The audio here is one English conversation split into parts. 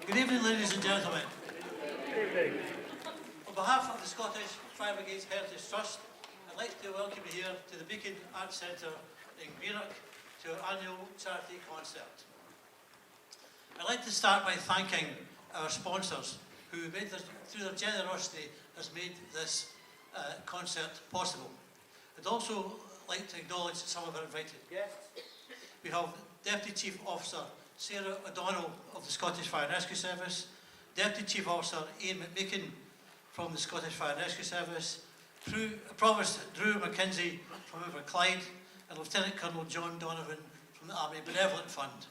Good evening, ladies and gentlemen. Good evening. On behalf of the Scottish Fire Brigade's Heritage Trust, I'd like to welcome you here to the Beacon Arts Centre in Greenock to our annual charity concert. I'd like to start by thanking our sponsors who, through their generosity, has made this concert possible. I'd also like to acknowledge some of our invited guests. We have Deputy Chief Officer Sarah O'Donnell of the Scottish Fire and Rescue Service, Deputy Chief Officer Ian McMeekin from the Scottish Fire and Rescue Service, Provost Drew McKenzie from Inverclyde, and Lieutenant Colonel John Donovan from the Army Benevolent Fund.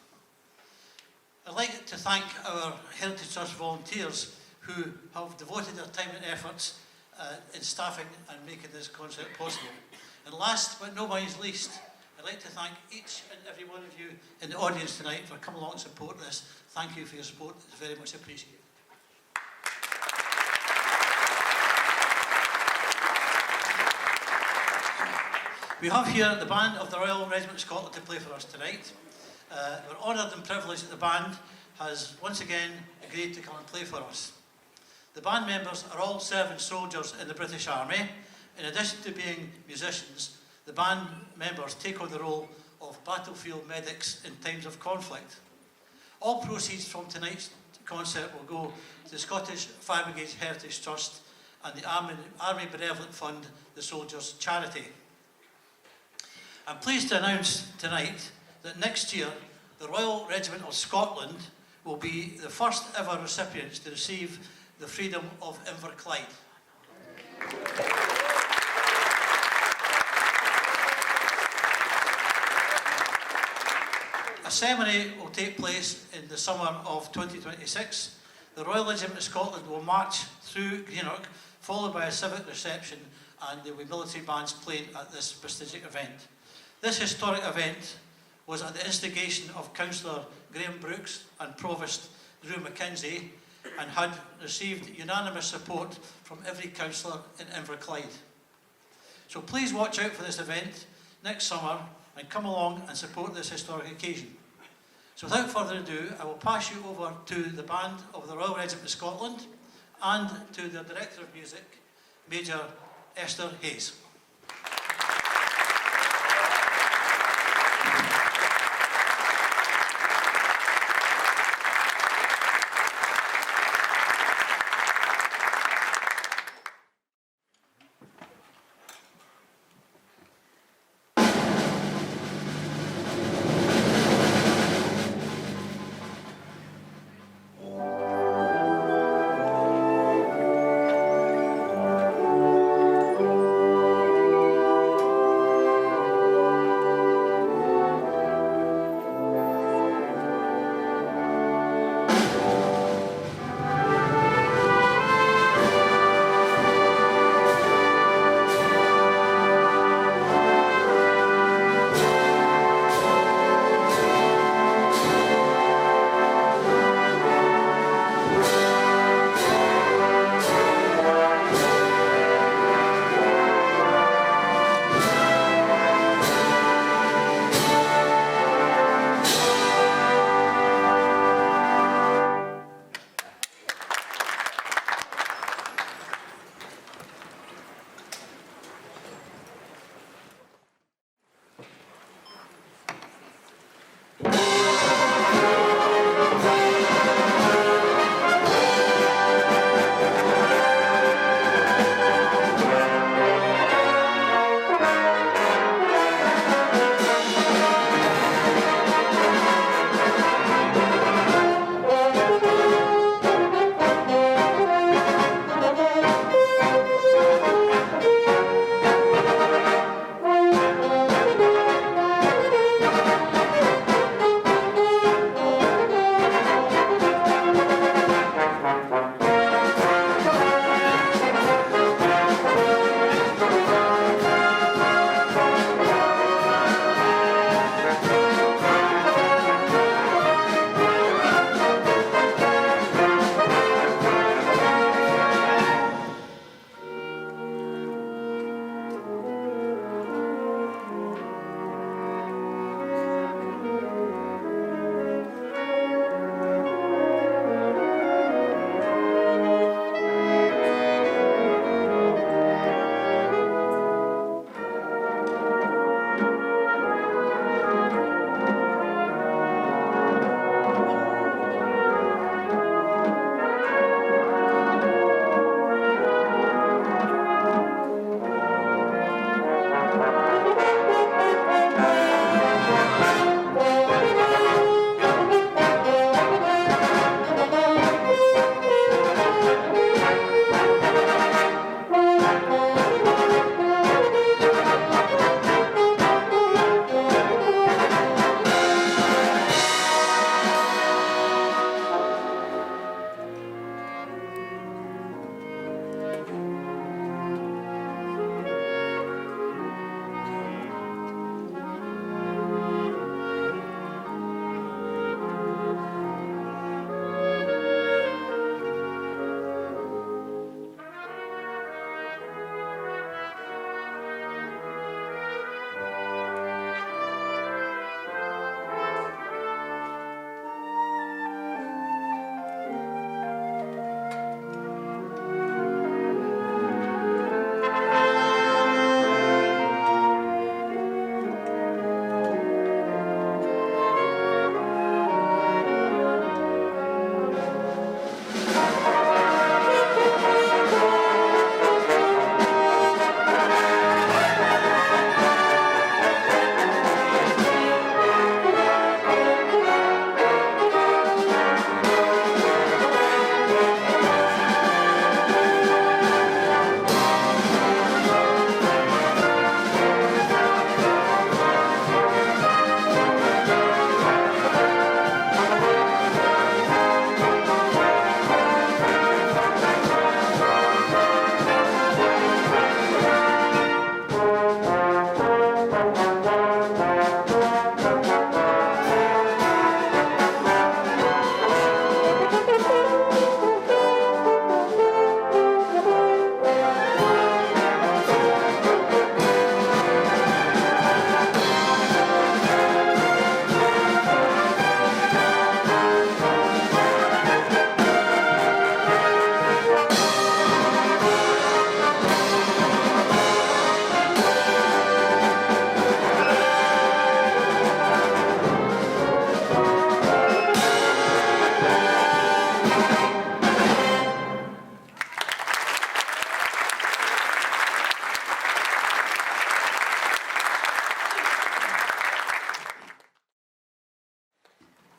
I'd like to thank our Heritage Trust volunteers who have devoted their time and efforts in staffing and making this concert possible. And last but no least, I'd like to thank each and every one of you in the audience tonight for coming along and support this. Thank you for your support, it's very much appreciated. We have here the band of the Royal Regiment of Scotland to play for us tonight. We're honoured and privileged that the band has once again agreed to come and play for us. The band members are all serving soldiers in the British Army. In addition to being musicians, the band members take on the role of battlefield medics in times of conflict. All proceeds from tonight's concert will go to the Scottish Fire Brigade's Heritage Trust and the Army Benevolent Fund, the Soldiers' Charity. I'm pleased to announce tonight that next year the Royal Regiment of Scotland will be the first ever recipients to receive the Freedom of Inverclyde. A ceremony will take place in the summer of 2026. The Royal Regiment of Scotland will march through Greenock, followed by a civic reception, and there will be military bands playing at this prestigious event. This historic event was at the instigation of Councillor Graham Brooks and Provost Drew McKenzie, and had received unanimous support from every councillor in Inverclyde. So please watch out for this event next summer and come along and support this historic occasion. So without further ado, I will pass you over to the band of the Royal Regiment of Scotland and to the Director of Music, Major Esther Hayes.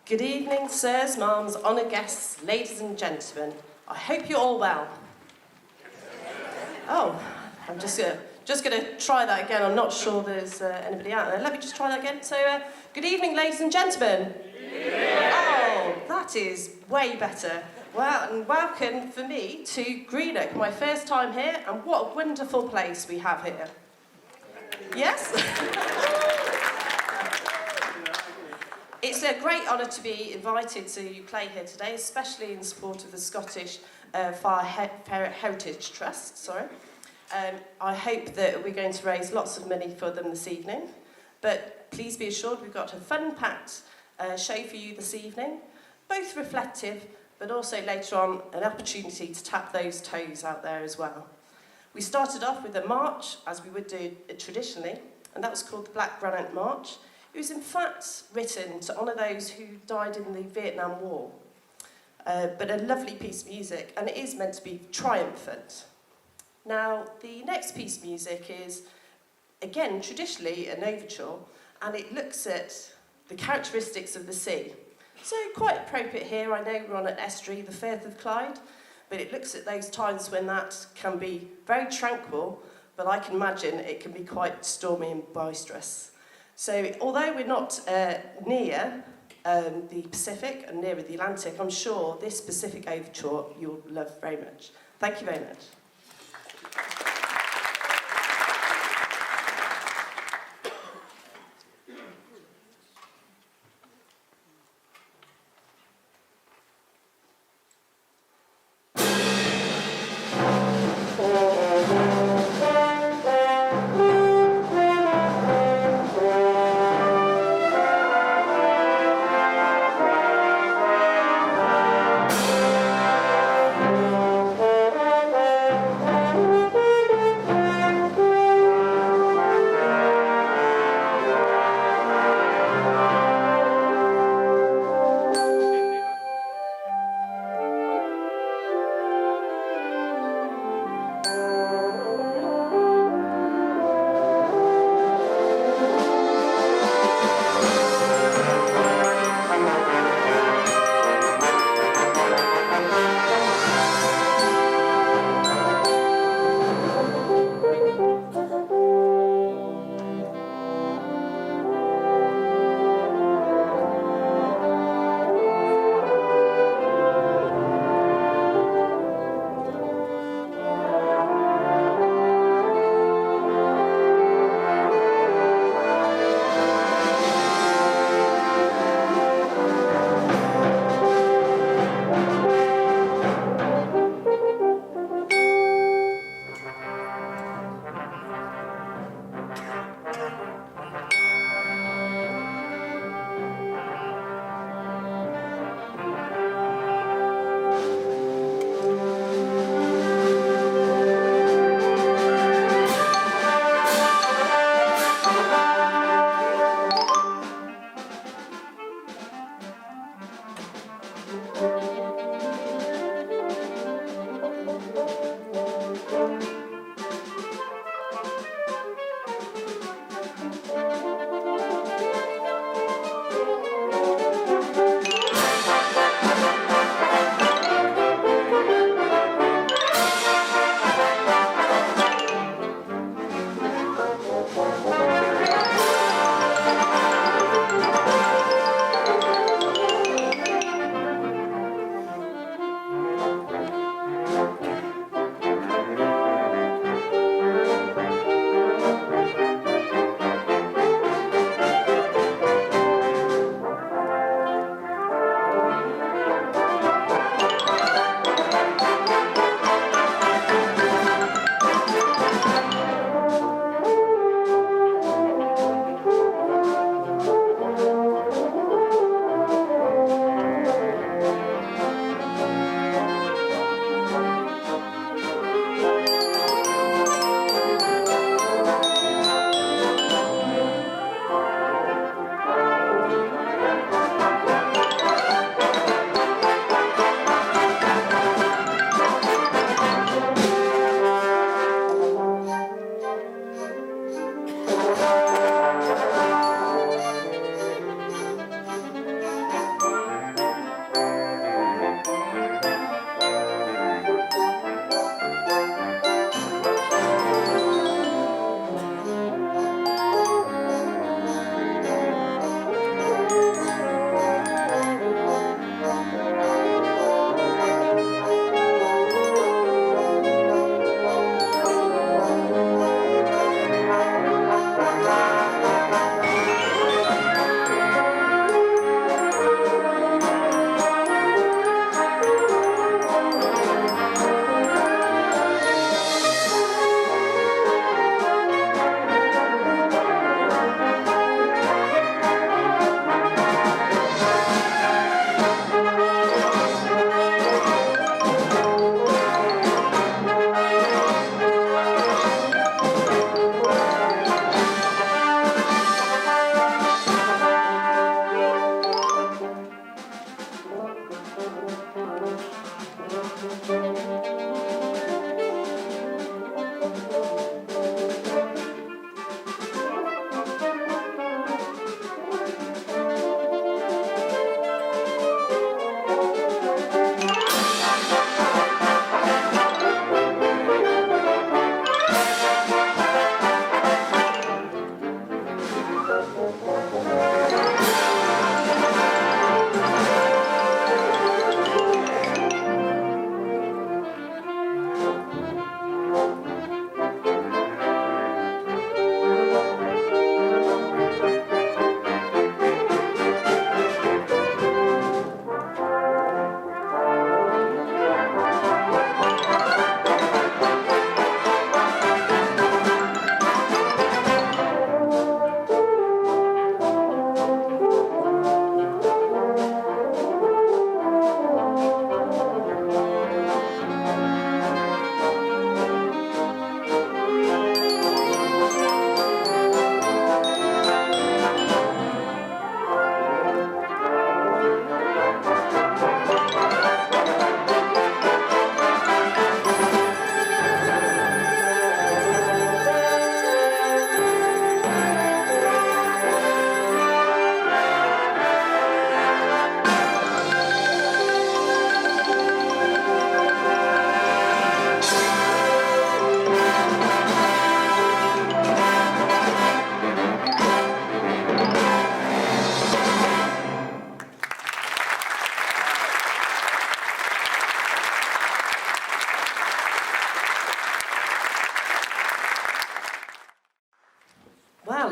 Good evening, sirs, ma'ams, honoured guests, ladies and gentlemen. I hope you're all well. Oh, I'm just gonna try that again. I'm not sure there's anybody out there. Let me just try that again. So, good evening, ladies and gentlemen. Oh, that is way better. Well, and welcome for me to Greenock, my first time here, and what a wonderful place we have here. Yes? It's a great honour to be invited to play here today, especially in support of the Scottish Fire Heritage Trust. Sorry. I hope that we're going to raise lots of money for them this evening. But please be assured we've got a fun-packed show for you this evening, both reflective, but also later on an opportunity to tap those toes out there as well. We started off with a march, as we would do traditionally, and that was called the Black Granite March. It was in fact written to honour those who died in the Vietnam War. But a lovely piece of music, and it is meant to be triumphant. Now, the next piece of music is, again, traditionally an overture, and it looks at the characteristics of the sea. So quite appropriate here. I know we're on an estuary, the Firth of Clyde, but it looks at those times when that can be very tranquil, but I can imagine it can be quite stormy and boisterous. So although we're not near the Pacific and near the Atlantic, I'm sure this Pacific overture you'll love very much. Thank you very much.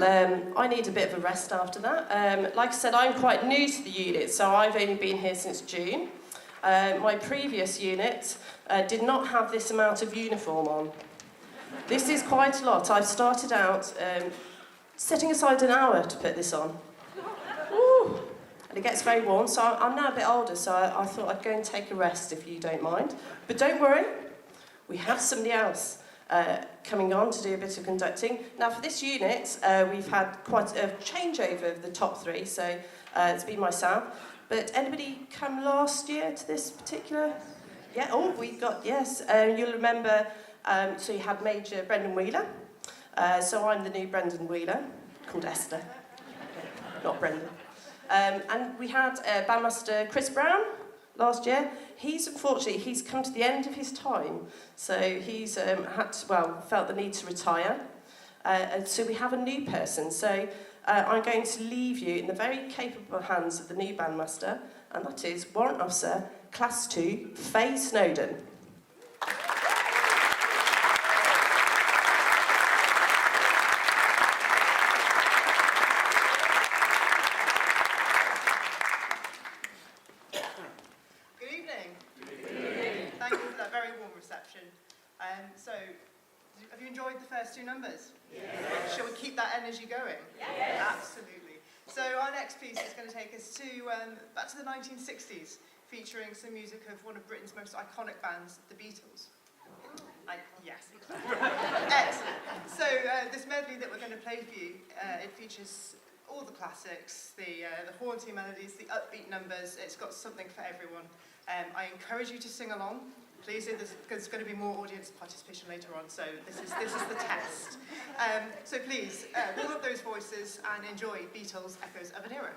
Well, I need a bit of a rest after that. Like I said, I'm quite new to the unit, so I've only been here since June. My previous unit did not have this amount of uniform on. This is quite a lot. I've started out setting aside an hour to put this on. Ooh. And it gets very warm, so I'm now a bit older, so I thought I'd go and take a rest if you don't mind. But don't worry, we have somebody else coming on to do a bit of conducting. Now for this unit, we've had quite a changeover of the top three, so it's been myself. But anybody come last year to this particular? Yeah, oh, we've got, yes. You'll remember, so you had Major Brendan Wheeler. So I'm the new Brendan Wheeler, called Esther, not Brendan. And we had Bandmaster Chris Brown last year. Unfortunately, he's come to the end of his time, so he's felt the need to retire. And so we have a new person. So I'm going to leave you in the very capable hands of the new bandmaster, and that is Warrant Officer Class 2, Faye Snowden. So, have you enjoyed the first two numbers? Yes. Shall we keep that energy going? Yes. Absolutely. So our next piece is going to take us to back to the 1960s, featuring some music of one of Britain's most iconic bands, the Beatles. Yes. Excellent. So this medley that we're going to play for you, it features all the classics, the haunting melodies, the upbeat numbers. It's got something for everyone. I encourage you to sing along. Please, there's going to be more audience participation later on, so this is the test. So please, warm up those voices and enjoy Beatles' Echoes of an Era.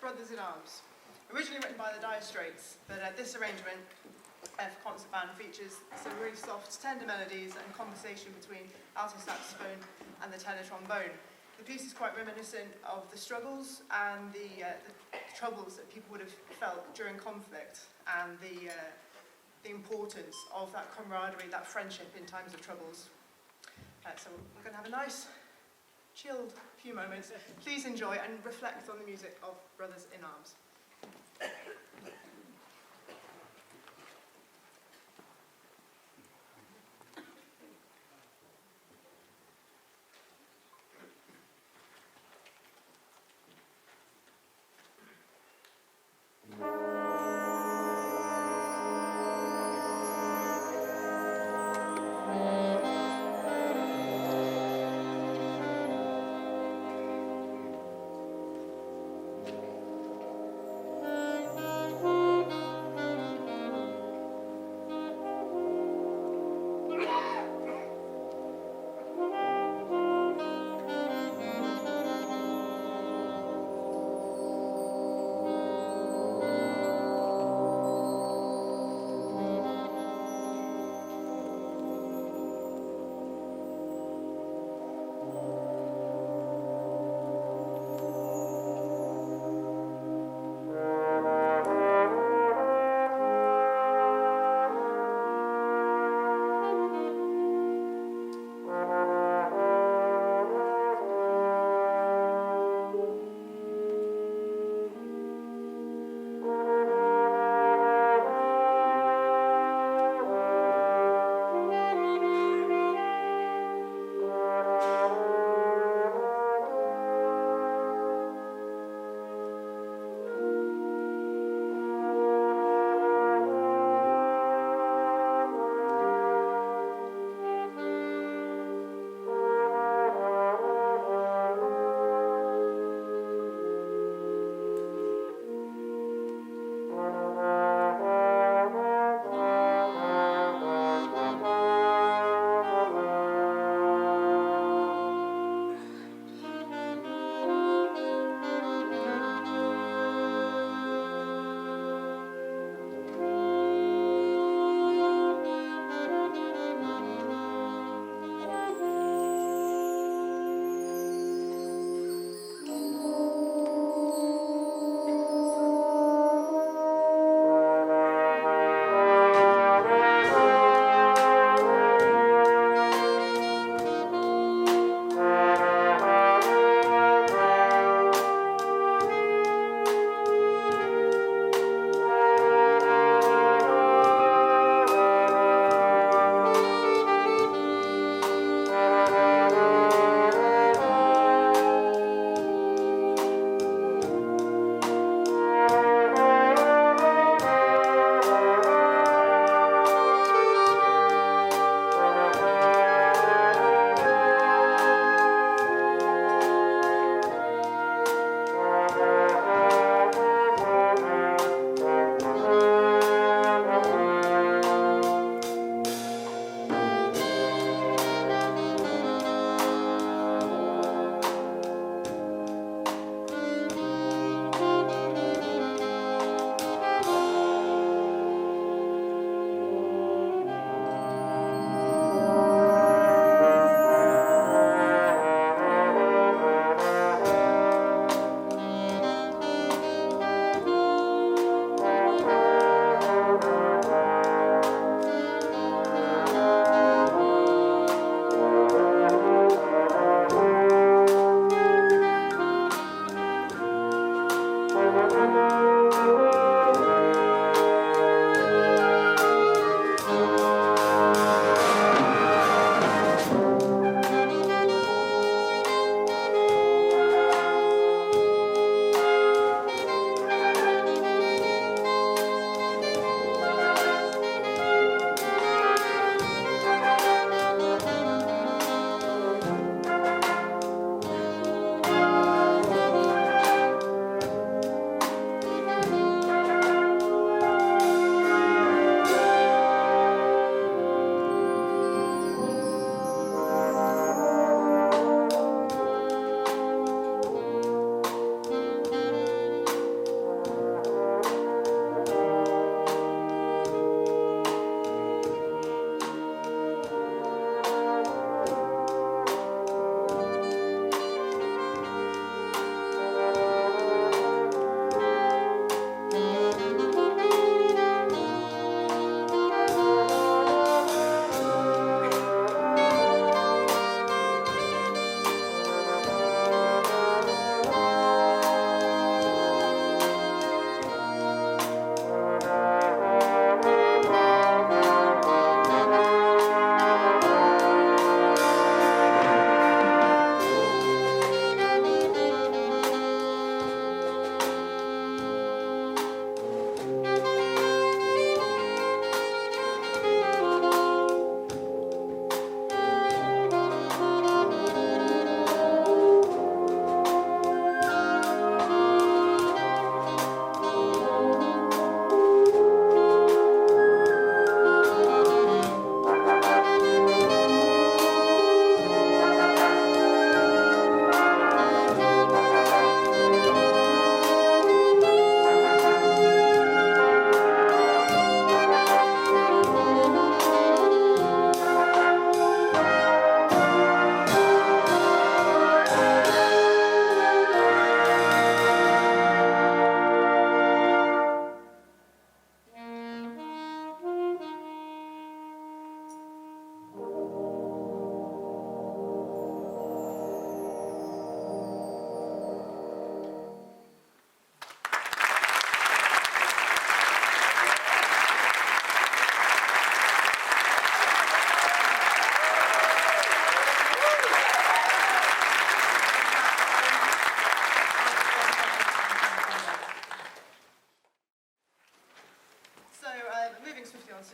Brothers in Arms. Originally written by the Dire Straits, but this arrangement for concert band features some really soft, tender melodies and conversation between alto saxophone and the tenor trombone. The piece is quite reminiscent of the struggles and the troubles that people would have felt during conflict, and the importance of that camaraderie, that friendship in times of troubles. So we're going to have a nice, chilled few moments. Please enjoy and reflect on the music of Brothers in Arms.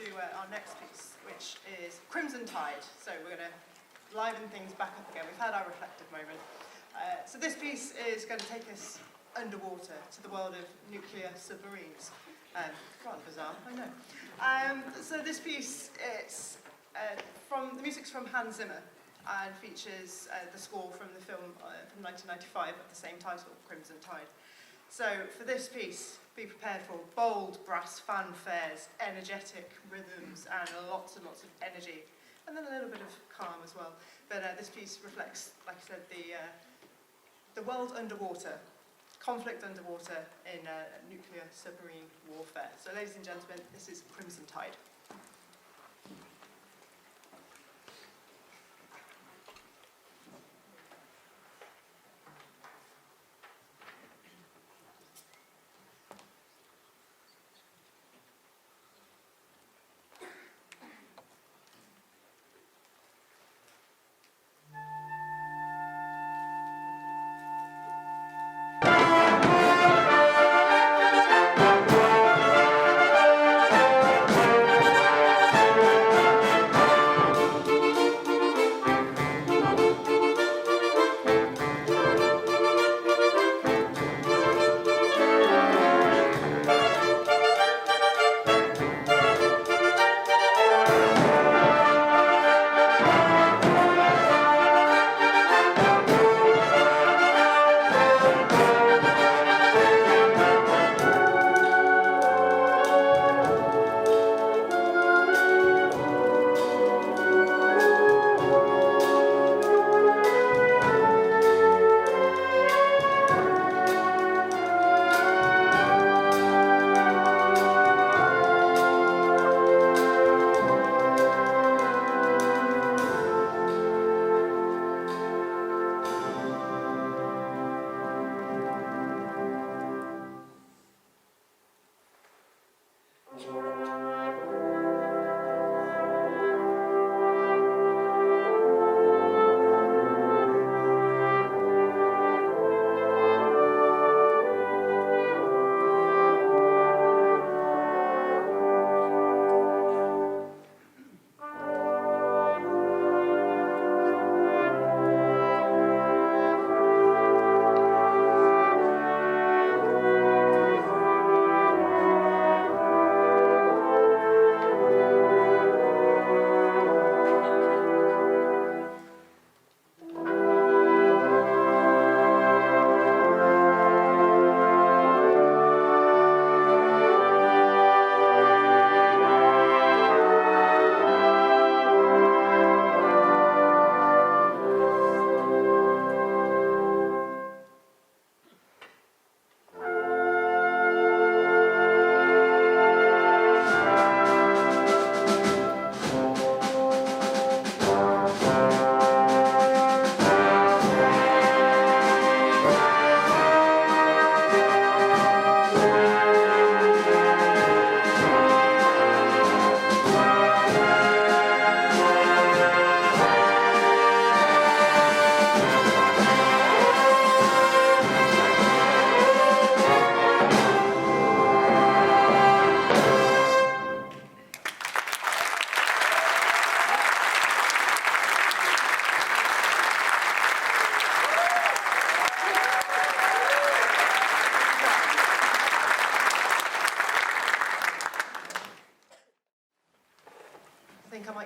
to our next piece, which is Crimson Tide. So we're going to liven things back up again. We've had our reflective moment. So this piece is going to take us underwater to the world of nuclear submarines. Rather bizarre, I know. So this piece, it's the music's from Hans Zimmer and features the score from the film from 1995 of the same title, Crimson Tide. So for this piece, be prepared for bold brass fanfares, energetic rhythms, and lots of energy, and then a little bit of calm as well. But this piece reflects, like I said, the world underwater, conflict underwater in nuclear submarine warfare. So ladies and gentlemen, this is Crimson Tide.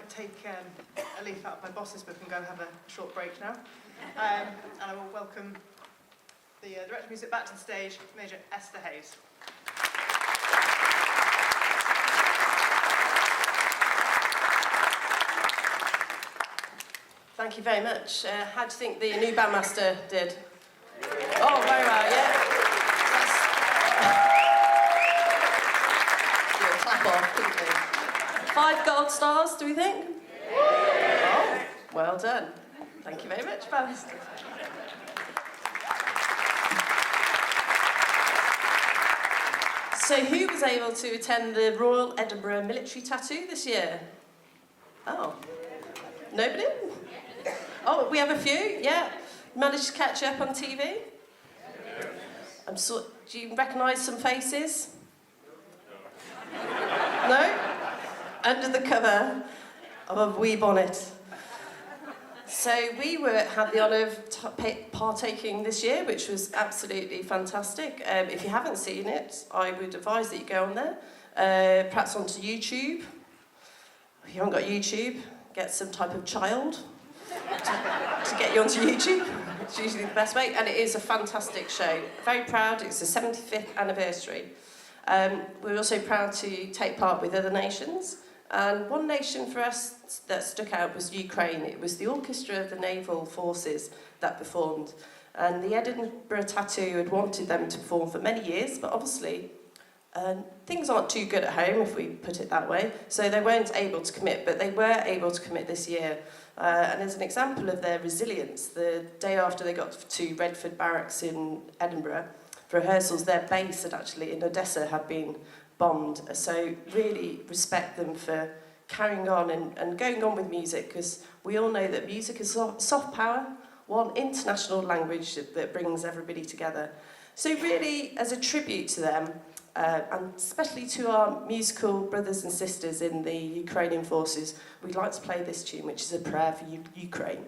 Take a leaf out of my boss's book and go have a short break now. And I will welcome the director of music back to the stage, Major Esther Hayes. Thank you very much. How do you think the new bandmaster did? Oh, very well, yeah. Do a clap off, couldn't we? 5 gold stars, do we think? Oh, well done. Thank you very much, bandmaster. So who was able to attend the Royal Edinburgh Military Tattoo this year? Oh, nobody? Oh, we have a few, yeah. Managed to catch up on TV? Do you recognise some faces? No? under the cover of a wee bonnet. So we had the honour of partaking this year, which was absolutely fantastic. If you haven't seen it, I would advise that you go on there, perhaps onto YouTube. If you haven't got YouTube, get some type of child to get you onto YouTube. It's usually the best way, and it is a fantastic show. Very proud, it's the 75th anniversary. We're also proud to take part with other nations. And one nation for us that stuck out was Ukraine. It was the orchestra of the naval forces that performed. And the Edinburgh Tattoo had wanted them to perform for many years, but obviously things aren't too good at home, if we put it that way. So they weren't able to commit, but they were able to commit this year. And as an example of their resilience, the day after they got to Redford Barracks in Edinburgh for rehearsals, their base had actually in Odessa had been bombed. So really respect them for carrying on and going on with music, because we all know that music is soft power, one international language that brings everybody together. So really, as a tribute to them, and especially to our musical brothers and sisters in the Ukrainian forces, we'd like to play this tune, which is a prayer for Ukraine.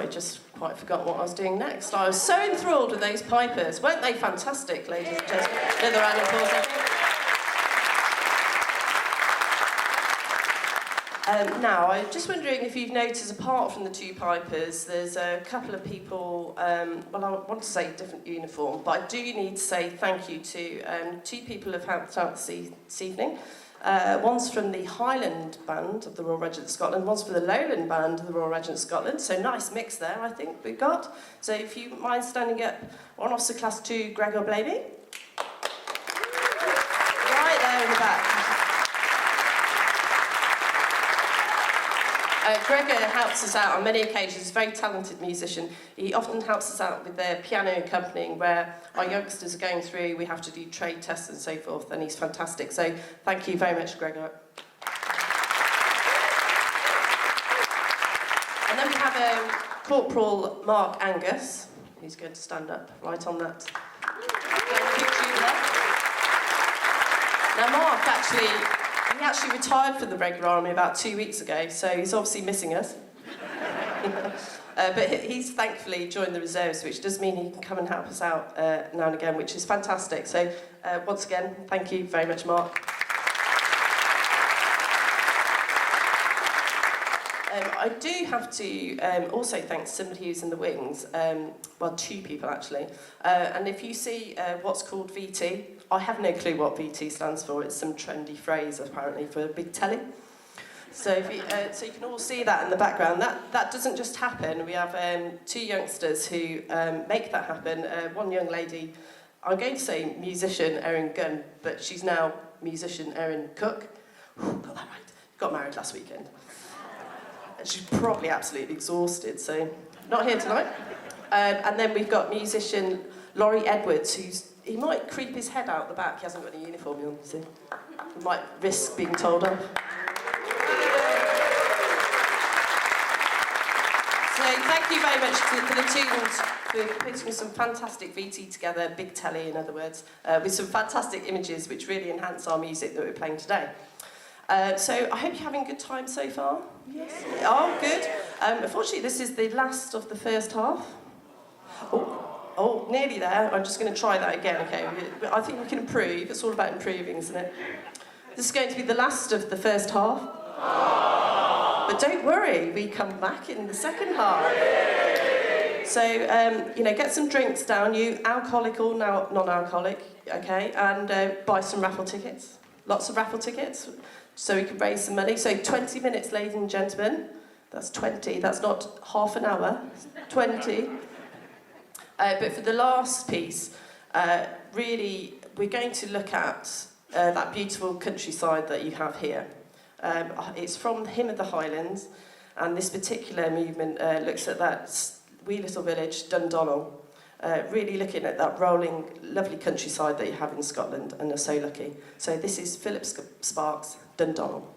sorry, just quite forgot what I was doing next. I was so enthralled with those pipers. Weren't they fantastic, ladies and gentlemen? Another round of applause, I think. Now, I'm just wondering if you've noticed, apart from the two pipers, there's a couple of people, well, I want to say different uniform, but I do need to say thank you to two people who have helped out this evening. One's from the Highland Band of the Royal Regiment of Scotland, one's from the Lowland Band of the Royal Regiment of Scotland, so nice mix there, I think, we've got. So if you mind standing up, one Officer Class 2, Gregor Blamey. Right there in the back. Gregor helps us out on many occasions. He's a very talented musician. He often helps us out with their piano accompanying, where our youngsters are going through, we have to do trade tests and so forth, and he's fantastic. So thank you very much, Gregor. And then we have Corporal Mark Angus, who's going to stand up right on that picture there. Now Mark he actually retired from the regular army about 2 weeks ago, so he's obviously missing us. But he's thankfully joined the reserves, which does mean he can come and help us out now and again, which is fantastic. So once again, thank you very much, Mark. I do have to also thank somebody who's in the wings, well, two people actually. And if you see what's called VT, I have no clue what VT stands for. It's some trendy phrase apparently for big telly. So, so you can all see that in the background. That doesn't just happen. We have two youngsters who make that happen. One young lady, I'm going to say musician Erin Gunn, but she's now musician Erin Cook. Got that right. Got married last weekend. And she's probably absolutely exhausted, so not here tonight. And then we've got musician Laurie Edwards, he might creep his head out the back. He hasn't got any uniform on, so he might risk being told off. So thank you very much for the tunes for putting some fantastic VT together, big telly in other words, with some fantastic images which really enhance our music that we're playing today. So I hope you're having a good time so far. Yes. Oh, good. Unfortunately, this is the last of the first half. Oh, nearly there. I'm just going to try that again, okay? I think we can improve. It's all about improving, isn't it? This is going to be the last of the first half. But don't worry, we come back in the second half. So, get some drinks down, you alcoholic or non-alcoholic, okay? And buy some raffle tickets. Lots of raffle tickets, so we can raise some money. So 20 minutes, ladies and gentlemen. That's 20. That's not half an hour. 20. But for the last piece, really, we're going to look at that beautiful countryside that you have here. It's from Hymn of the Highlands, and this particular movement looks at that wee little village, Dundonald, really looking at that rolling, lovely countryside that you have in Scotland, and are so lucky. So this is Philip Sparks, Dundonald.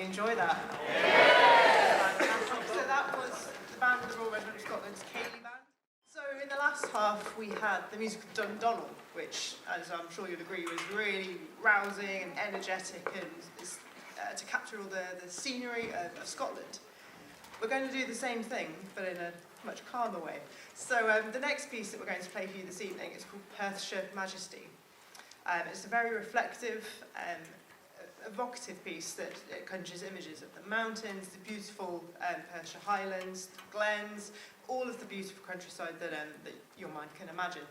you enjoy that? Fantastic. So that was the band of the Royal Regiment of Scotland's Ceilidh Band. So in the last half we had the music of Dundonald, which, as I'm sure you'll agree, was really rousing and energetic and to capture all the scenery of Scotland. We're going to do the same thing, but in a much calmer way. So the next piece that we're going to play for you this evening is called Perthshire Majesty. It's a very reflective, evocative piece that conjures images of the mountains, the beautiful Perthshire Highlands, the glens, all of the beautiful countryside that your mind can imagine.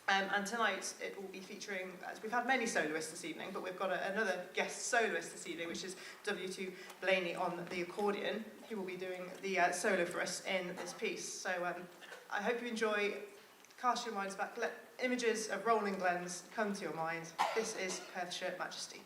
And tonight it will be featuring, as we've had many soloists this evening, but we've got another guest soloist this evening, which is W2 Blaney on the accordion, who will be doing the solo for us in this piece. So I hope you enjoy. Cast your minds back, let images of rolling glens come to your mind. This is Perthshire Majesty.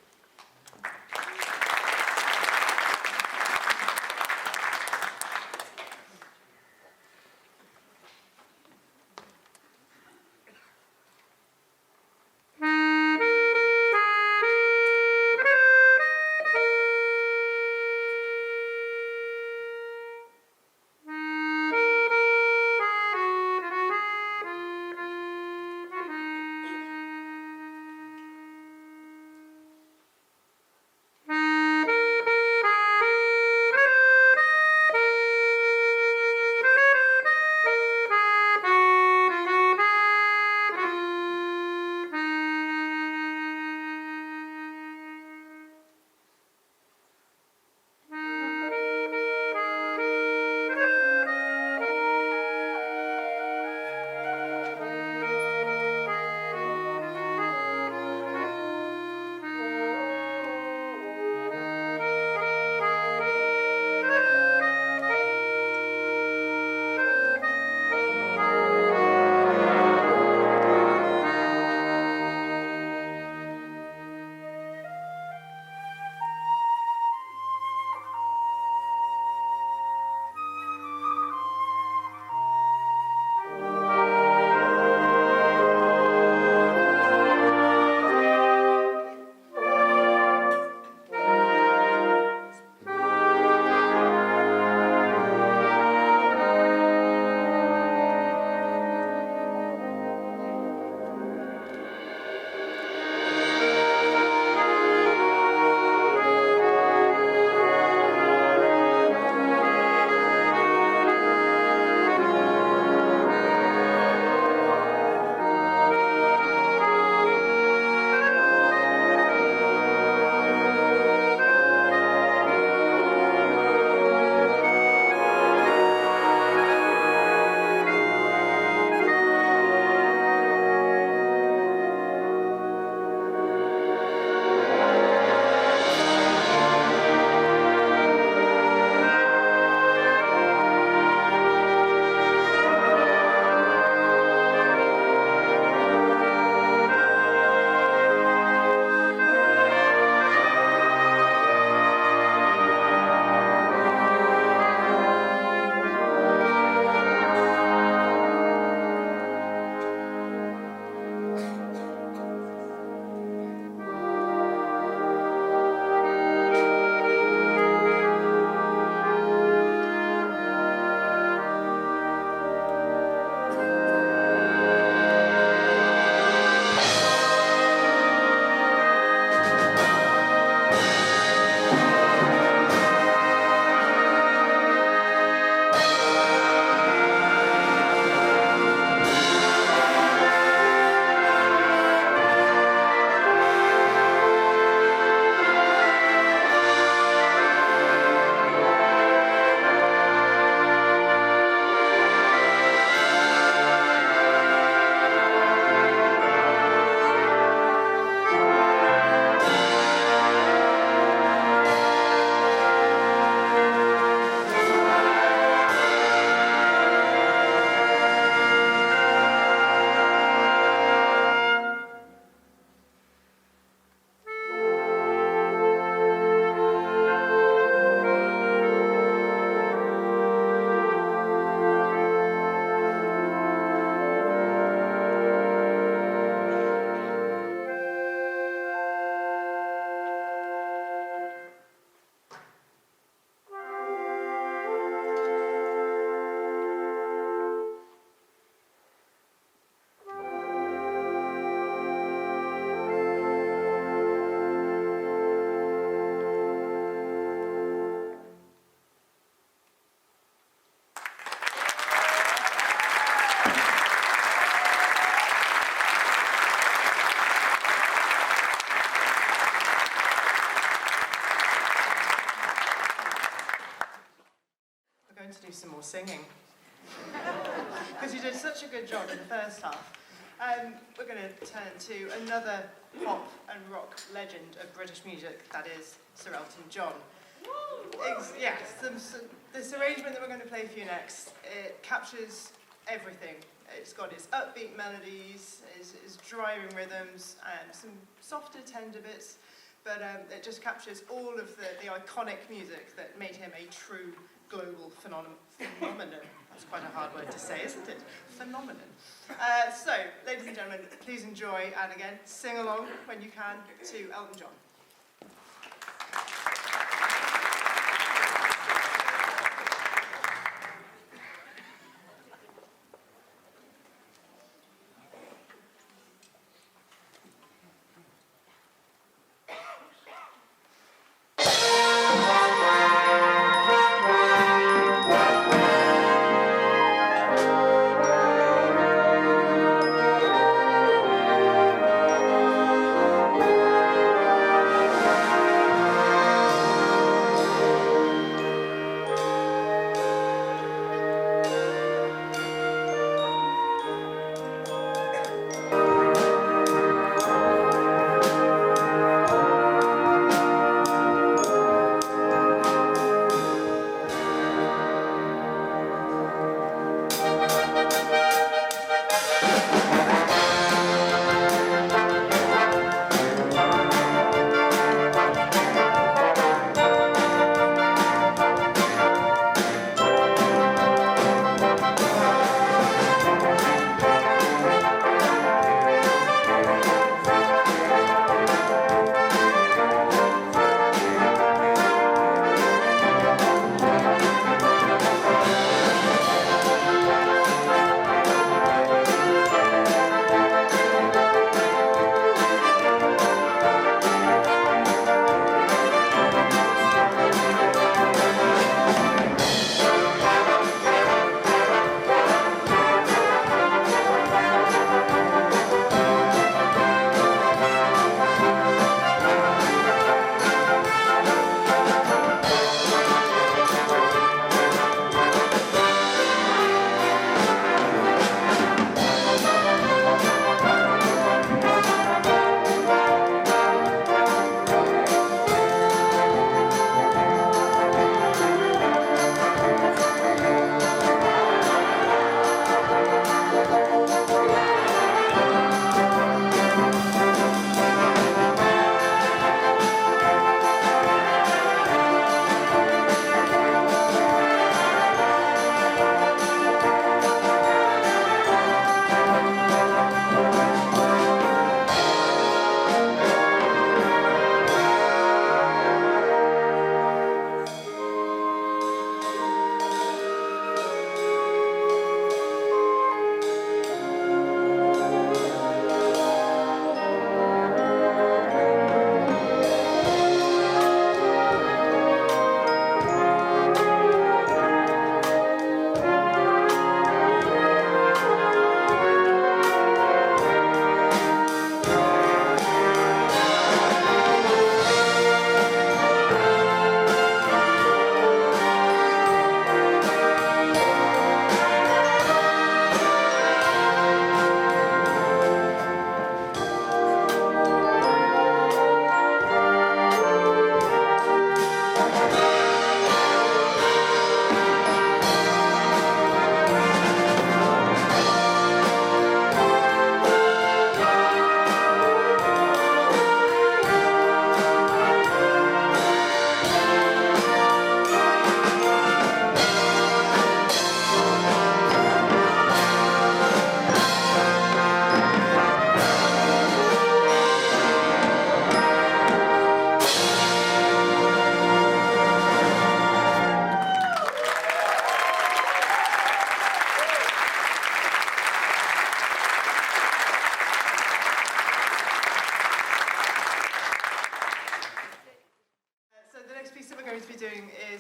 more singing. Because you did such a good job in the first half. We're going to turn to another pop and rock legend of British music, that is Sir Elton John. Yes, this arrangement that we're going to play for you next, it captures everything. It's got its upbeat melodies, its driving rhythms, and some softer, tender bits, but it just captures all of the iconic music that made him a true global phenomenon. That's quite a hard word to say, isn't it? Phenomenon. So, ladies and gentlemen, please enjoy, and again, sing along when you can to Elton John.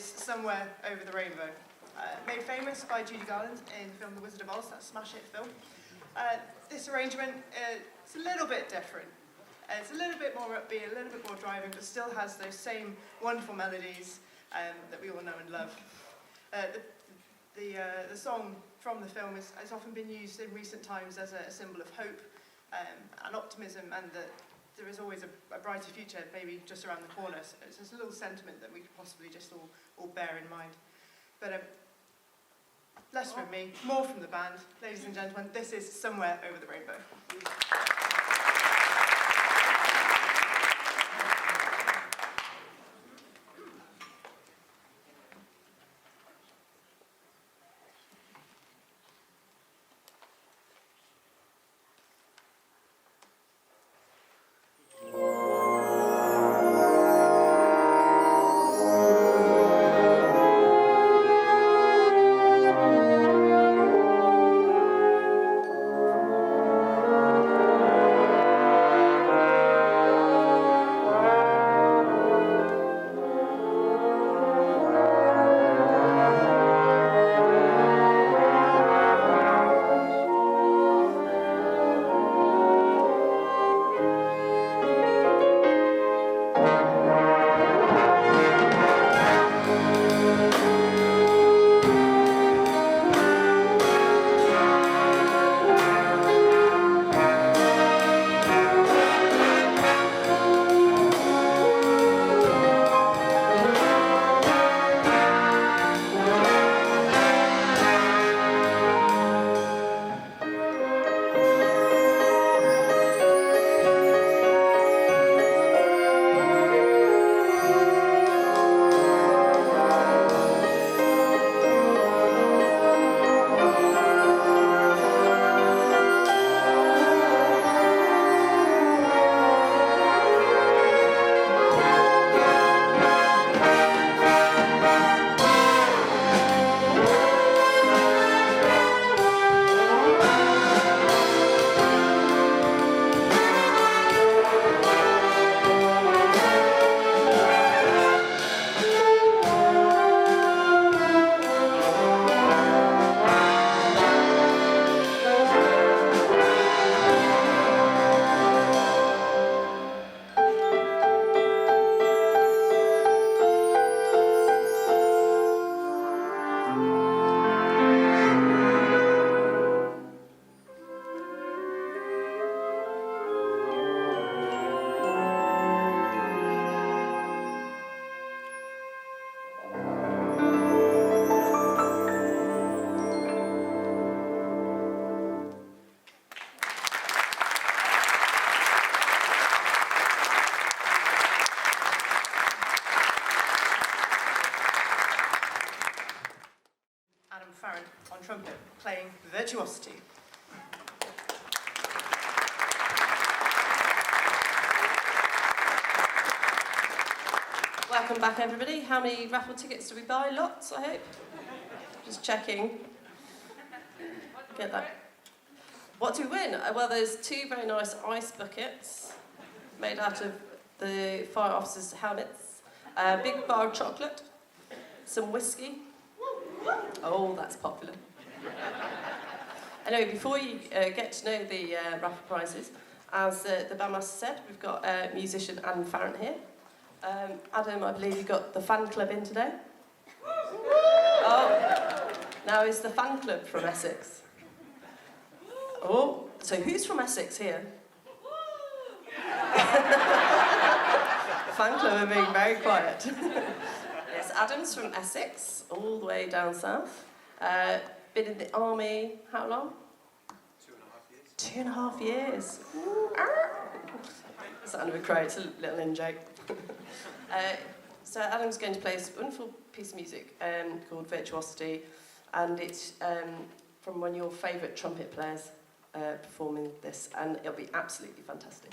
Somewhere Over the Rainbow. Made famous by Judy Garland in the film The Wizard of Oz, that smash hit film. This arrangement is a little bit different. It's a little bit more upbeat, a little bit more driving, but still has those same wonderful melodies that we all know and love. the song from the film has often been used in recent times as a symbol of hope and optimism, and that there is always a brighter future, maybe just around the corner. So it's just a little sentiment that we could possibly just all bear in mind. But less from me, more from the band. Ladies and gentlemen, this is Somewhere Over the Rainbow. On trumpet, playing Virtuosity. Welcome back, everybody. How many raffle tickets did we buy? Lots, I hope. Just checking. Get that. What do we win? Well, there's 2 very nice ice buckets made out of the fire officers' helmets, a big bar of chocolate, some whiskey. Oh, that's popular. Anyway, before you get to know the raffle prizes, as the bandmaster said, we've got musician Adam Farrant here. Adam, I believe you got the fan club in today. Oh, now is the fan club from Essex? Oh, so who's from Essex here? The fan club are being very quiet. Yes, Adam's from Essex, all the way down south. Been in the army, how long? 2.5 years. 2.5 years. Sound of a crow, it's a little in-joke. So Adam's going to play this wonderful piece of music called Virtuosity, and it's from one of your favourite trumpet players performing this, and it'll be absolutely fantastic.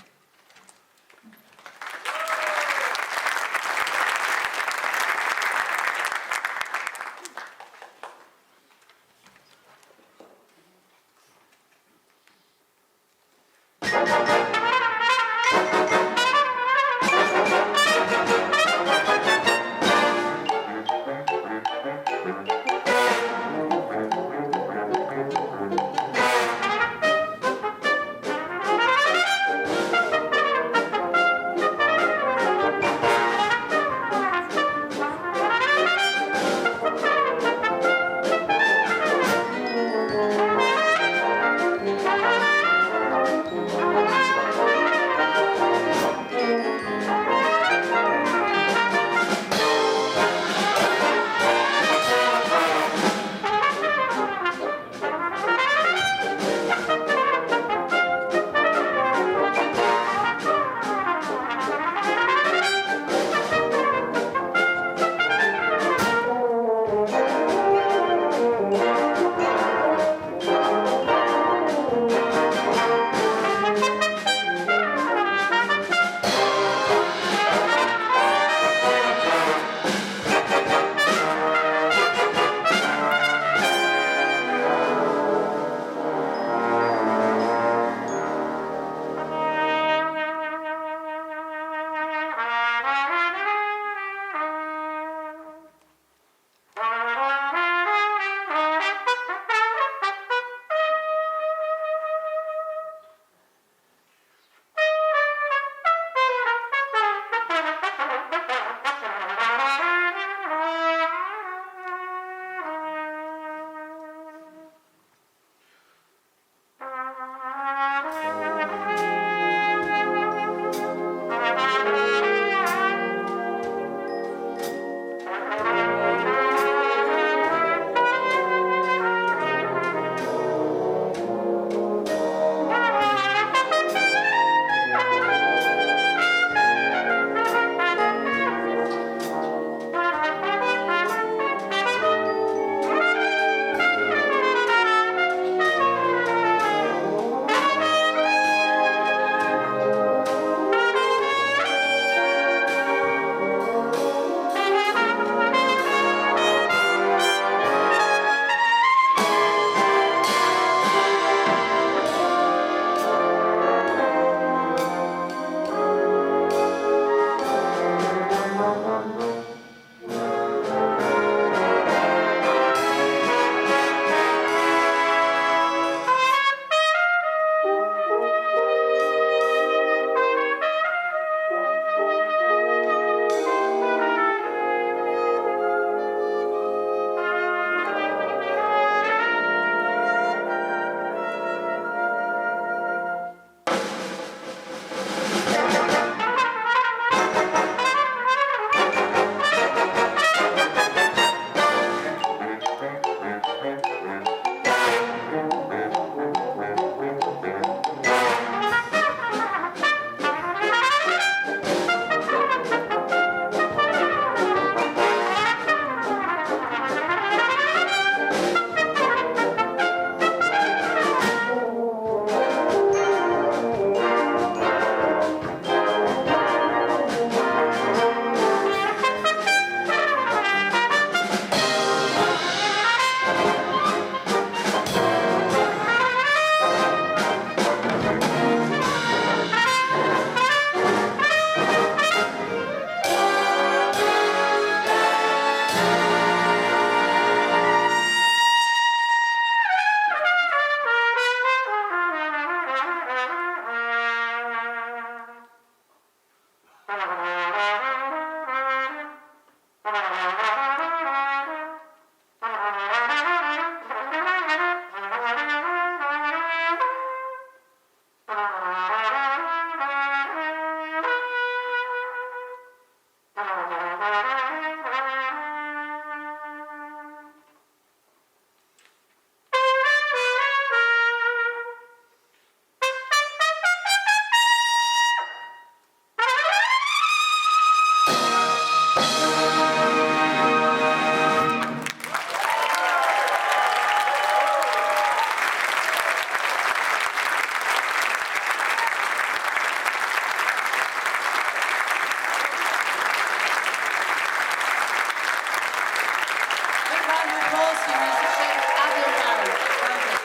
to musicians and your band. Well done.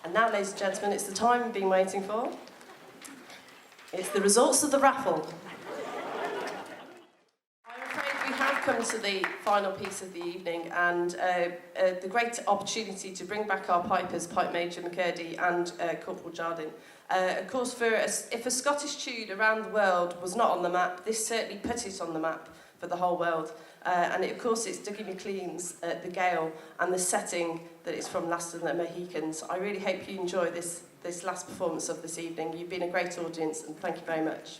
And now, ladies and gentlemen, it's the time we've been waiting for. It's the results of the raffle. I'm afraid we have come to the final piece of the evening, and the great opportunity to bring back our pipers, Pipe Major McCurdy and Corporal Jardine. Of course, if a Scottish tune around the world was not on the map, this certainly put it on the map for the whole world. And of course, it's Dougie MacLean's The Gale, and the setting that it's from Last of the Mohicans. I really hope you enjoy this last performance of this evening. You've been a great audience, and thank you very much.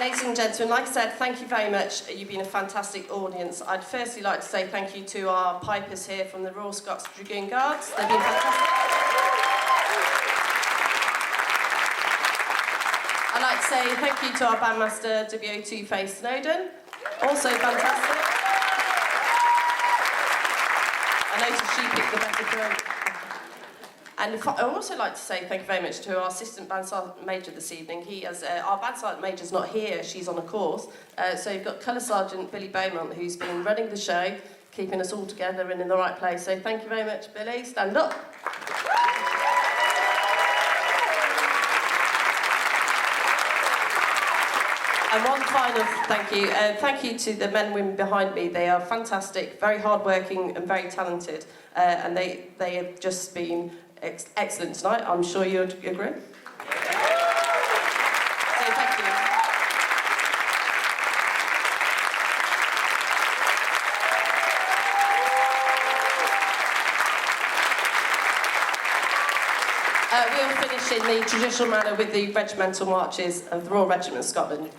Ladies and gentlemen, like I said, thank you very much. You've been a fantastic audience. I'd firstly like to say thank you to our pipers here from the Royal Scots Dragoon Guards. They've been fantastic. I'd like to say thank you to our bandmaster, WO2 Faye Snowden. Also fantastic. I noticed she picked the better drum. And I'd also like to say thank you very much to our assistant band sergeant major this evening. He has, our band sergeant major's not here, she's on a course. So you've got colour sergeant Billy Beaumont, who's been running the show, keeping us all together and in the right place. So thank you very much, Billy. Stand up. And one final thank you. Thank you to the men and women behind me. They are fantastic, very hard-working and very talented. And they have just been excellent tonight. I'm sure you'd agree. So thank you. We'll finish in the traditional manner with the regimental marches of the Royal Regiment of Scotland.